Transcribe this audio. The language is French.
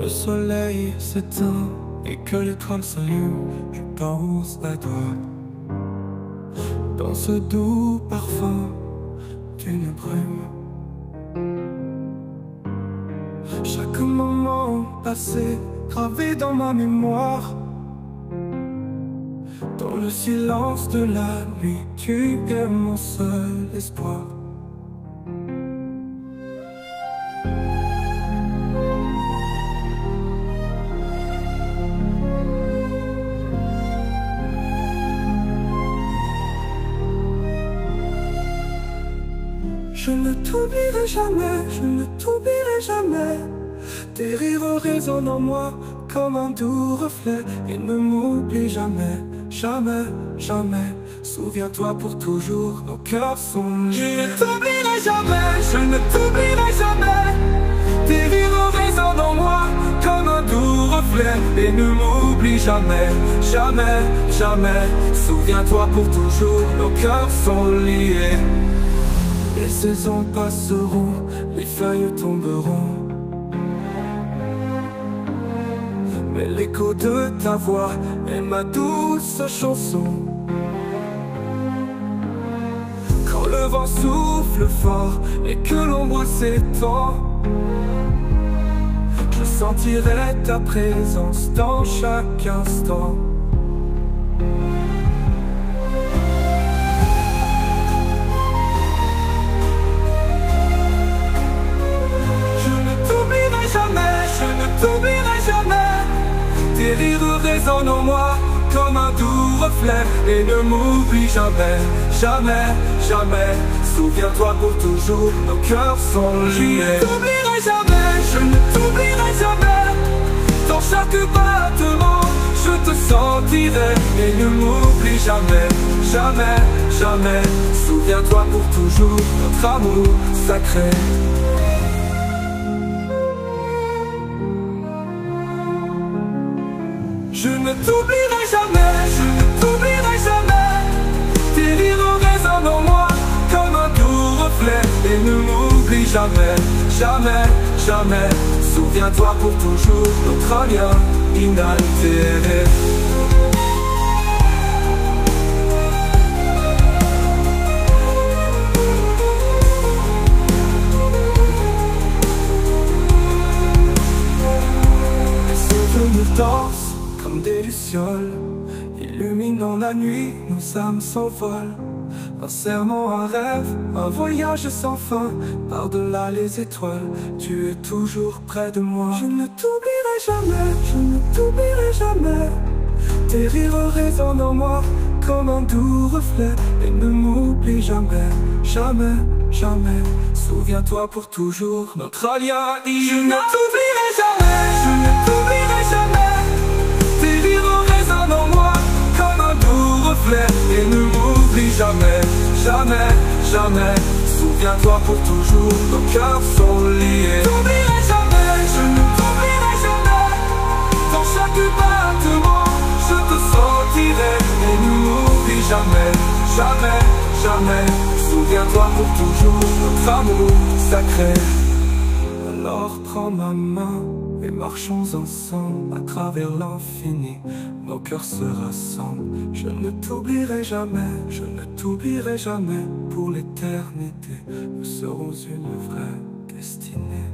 le soleil s'éteint et que l'étoile s'allume, je pense à toi. Dans ce doux parfum d'une brume, chaque moment passé gravé dans ma mémoire. Dans le silence de la nuit, tu es mon seul espoir. Je ne t'oublierai jamais, je ne t'oublierai jamais. Tes rires résonnent en moi comme un doux reflet. Et ne m'oublie jamais, jamais, jamais. Souviens-toi pour toujours, nos cœurs sont liés. Je ne t'oublierai jamais, je ne t'oublierai jamais. Tes rires résonnent en moi comme un doux reflet. Et ne m'oublie jamais, jamais, jamais. Souviens-toi pour toujours, nos cœurs sont liés. Les saisons passeront, les feuilles tomberont, mais l'écho de ta voix est ma douce chanson. Quand le vent souffle fort et que l'ombre s'étend, je sentirai ta présence dans chaque instant. Je ne t'oublierai jamais. Tes rires résonnent en moi comme un doux reflet. Et ne m'oublie jamais, jamais, jamais. Souviens-toi pour toujours, nos cœurs sont liés. Je ne t'oublierai jamais, je ne t'oublierai jamais. Dans chaque battement, je te sentirai. Et ne m'oublie jamais, jamais, jamais. Souviens-toi pour toujours, notre amour sacré. Je ne t'oublierai jamais, je ne t'oublierai jamais. Tes rires résonnent en moi comme un doux reflet. Et ne m'oublie jamais, jamais, jamais. Souviens-toi pour toujours, notre lien inaltéré. Les souvenirs dansent comme des lucioles, illuminant la nuit, nos âmes s'envolent. Un serment, un rêve, un voyage sans fin, par-delà les étoiles, tu es toujours près de moi. Je ne t'oublierai jamais, je ne t'oublierai jamais. Tes rires résonnent en moi comme un doux reflet. Et ne m'oublie jamais, jamais, jamais. Souviens-toi pour toujours, notre lien dit. Je ne t'oublierai jamais, je ne t'oublierai jamais. Tes rires résonnent en moi comme un doux reflet. Et ne m'oublie jamais, jamais, jamais. Souviens-toi pour toujours, nos cœurs sont liés. Je ne t'oublierai jamais, je ne t'oublierai jamais. Dans chaque battement, je te sentirai. Et ne m'oublie jamais, jamais, jamais. Souviens-toi pour toujours, notre amour sacré. Alors prends ma main et marchons ensemble à travers l'infini. Nos cœurs se rassemblent. Je ne t'oublierai jamais, je ne t'oublierai jamais. Pour l'éternité, nous serons une vraie destinée.